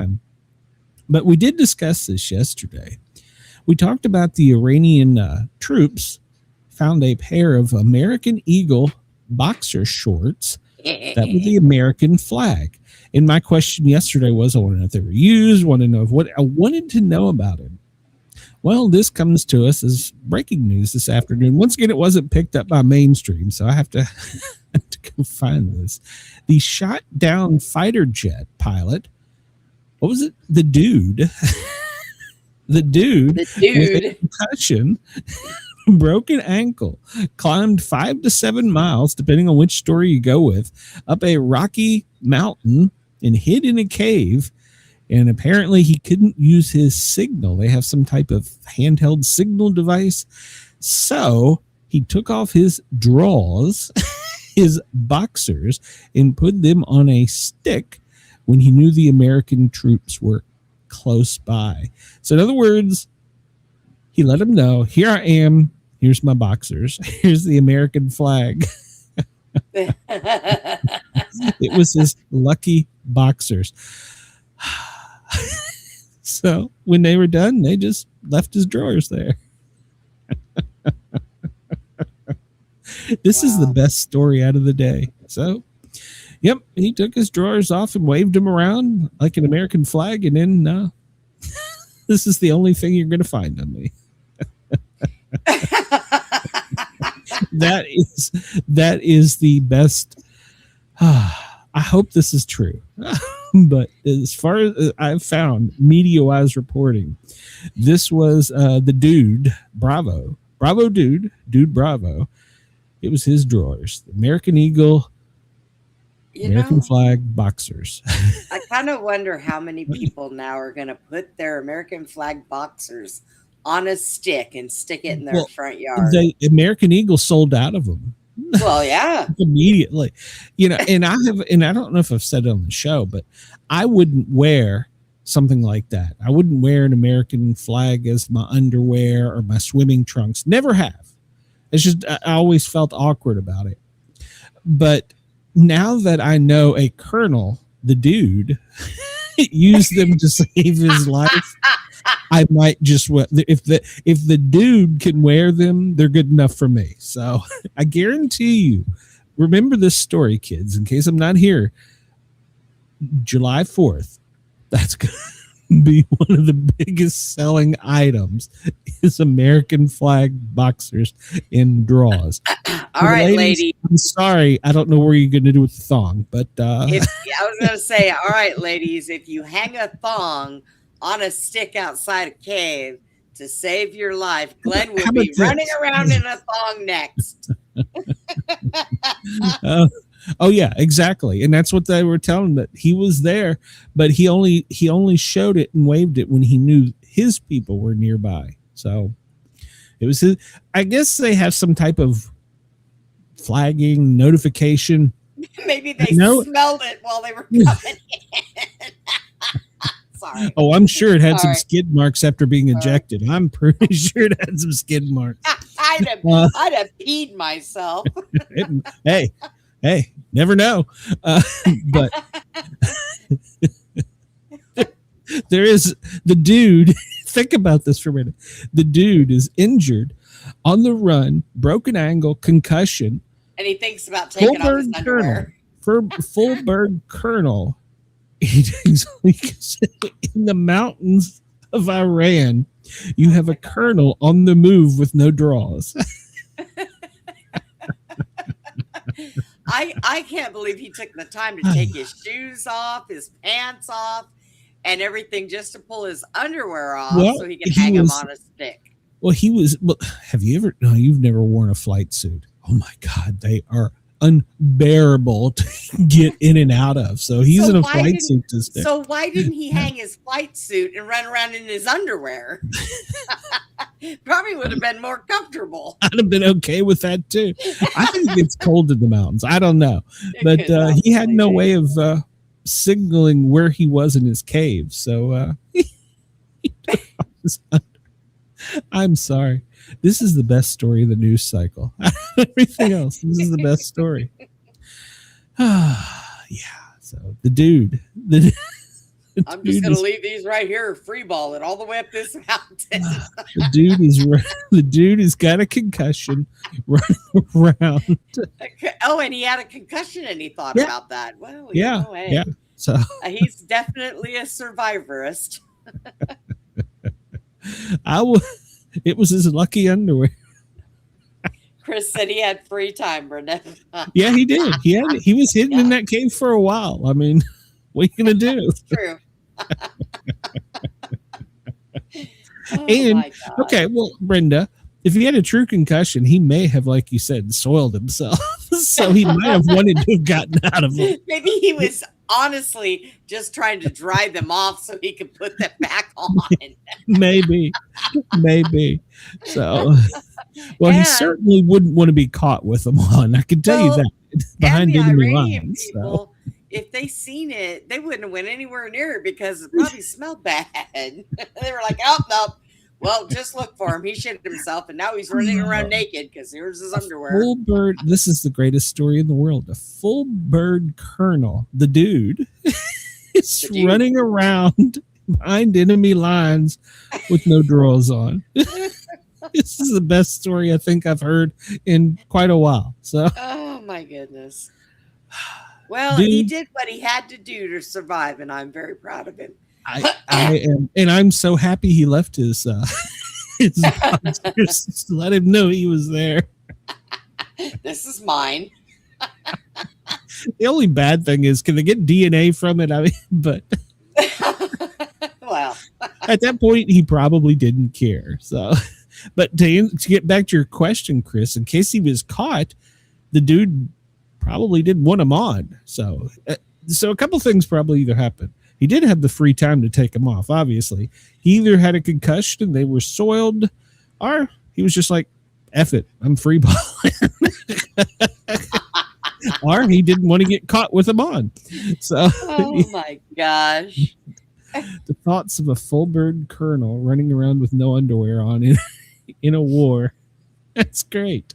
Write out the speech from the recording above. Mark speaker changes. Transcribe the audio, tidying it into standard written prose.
Speaker 1: time. But we did discuss this yesterday. We talked about the Iranian troops found a pair of American Eagle boxer shorts that was the American flag. And my question yesterday was, I want to know if they were used, want to know what I wanted to know about it. Well, this comes to us as breaking news this afternoon. Once again, it wasn't picked up by mainstream, so I have to, go find this. The shot down fighter jet pilot, what was it? The dude with a concussion, broken ankle, climbed 5 to 7 miles, depending on which story you go with, up a rocky mountain and hid in a cave. And apparently he couldn't use his signal. They have some type of handheld signal device. So he took off his drawers, his boxers, and put them on a stick when he knew the American troops were close by. So in other words, he let them know, here I am. Here's my boxers. Here's the American flag. It was his lucky boxers. So when they were done, they just left his drawers there. This is the best story out of the day. So, yep, he took his drawers off and waved them around like an American flag, and then this is the only thing you're going to find on me. That is the best. I hope this is true. But as far as I've found media-wise reporting, this was the dude, Bravo dude Bravo. It was his drawers, the American Eagle, American flag boxers.
Speaker 2: I kind of wonder how many people now are going to put their American flag boxers on a stick and stick it in their front yard.
Speaker 1: The American Eagle sold out of them.
Speaker 2: Well, yeah,
Speaker 1: immediately, and I don't know if I've said it on the show, but I wouldn't wear something like that. I wouldn't wear an American flag as my underwear or my swimming trunks. Never have. It's just, I always felt awkward about it. But now that I know a colonel, the dude, used them to save his life, I might just, if the dude can wear them, they're good enough for me. So I guarantee you, remember this story, kids, in case I'm not here. July 4th, that's going to be one of the biggest selling items is American flag boxers in draws.
Speaker 2: All right, ladies.
Speaker 1: I'm sorry, I don't know what you're going to do with the thong, but
Speaker 2: I was going to say, all right, ladies, if you hang a thong on a stick outside a cave to save your life, Glen will be running around in a thong next.
Speaker 1: Oh yeah, exactly. And that's what they were telling, that he was there, but he only showed it and waved it when he knew his people were nearby. So it was his, I guess they have some type of flagging notification.
Speaker 2: Maybe they smelled it while they were coming in. Sorry.
Speaker 1: Oh, I'm sure it had some skid marks after being ejected. I'm pretty sure it had some skid marks.
Speaker 2: I'd have peed myself.
Speaker 1: Hey, never know. But there is the dude. Think about this for a minute. The dude is injured, on the run, broken ankle, concussion.
Speaker 2: And he thinks about taking off his underwear.
Speaker 1: Full bird colonel. In the mountains of Iran, you have a colonel on the move with no draws.
Speaker 2: I can't believe he took the time to take his shoes off, his pants off, and everything just to pull his underwear off so he could hang them on a stick.
Speaker 1: Well, have you ever? No, you've never worn a flight suit. Oh my God, they are unbearable to get in and out of. So he's in a flight suit to stick.
Speaker 2: So why didn't he hang his flight suit and run around in his underwear? Probably would have been more comfortable.
Speaker 1: I'd have been okay with that too. I think it gets cold in the mountains. I don't know. But he had no way of signaling where he was in his cave. So I'm sorry. This is the best story of the news cycle. Everything else, this is the best story. Yeah. So the dude,
Speaker 2: I'm just going to leave these right here, free ball it all the way up this mountain.
Speaker 1: The dude has got a concussion running around.
Speaker 2: Oh, and he had a concussion and he thought about that. Well,
Speaker 1: yeah. Yeah. So
Speaker 2: he's definitely a survivorist.
Speaker 1: It was his lucky underwear.
Speaker 2: Chris said he had free time, Brenda.
Speaker 1: Yeah, he did. He was hidden in that cave for a while. I mean, what are you gonna do?
Speaker 2: It's true.
Speaker 1: And okay, well, Brenda, if he had a true concussion, he may have, like you said, soiled himself. So he might have wanted to have gotten out of it.
Speaker 2: Maybe he was honestly just trying to dry them off so he could put them back on.
Speaker 1: Maybe. So, well, he certainly wouldn't want to be caught with them on. I can tell you that. Behind enemy lines.
Speaker 2: People, if they seen it, they wouldn't have went anywhere near it because it probably smelled bad. They were like, oh, no. Well, just look for him. He shit himself, and now he's running around naked because here's his underwear.
Speaker 1: Full bird. This is the greatest story in the world. A full bird colonel, the dude, is running around behind enemy lines with no drawers on. This is the best story I think I've heard in quite a while. So,
Speaker 2: oh my goodness. Well, he did what he had to do to survive, and I'm very proud of him.
Speaker 1: I am, and I'm so happy he left his monsters to let him know he was there.
Speaker 2: This is mine.
Speaker 1: The only bad thing is, can they get DNA from it? I mean, but
Speaker 2: well,
Speaker 1: at that point, he probably didn't care. So, but to get back to your question, Chris, in case he was caught, the dude probably didn't want him on. So a couple things probably either happened. He did have the free time to take him off, obviously. He either had a concussion and they were soiled, or he was just like, F it, I'm free balling. Or he didn't want to get caught with him on. So,
Speaker 2: oh my gosh.
Speaker 1: The thoughts of a full bird colonel running around with no underwear on in a war. That's great.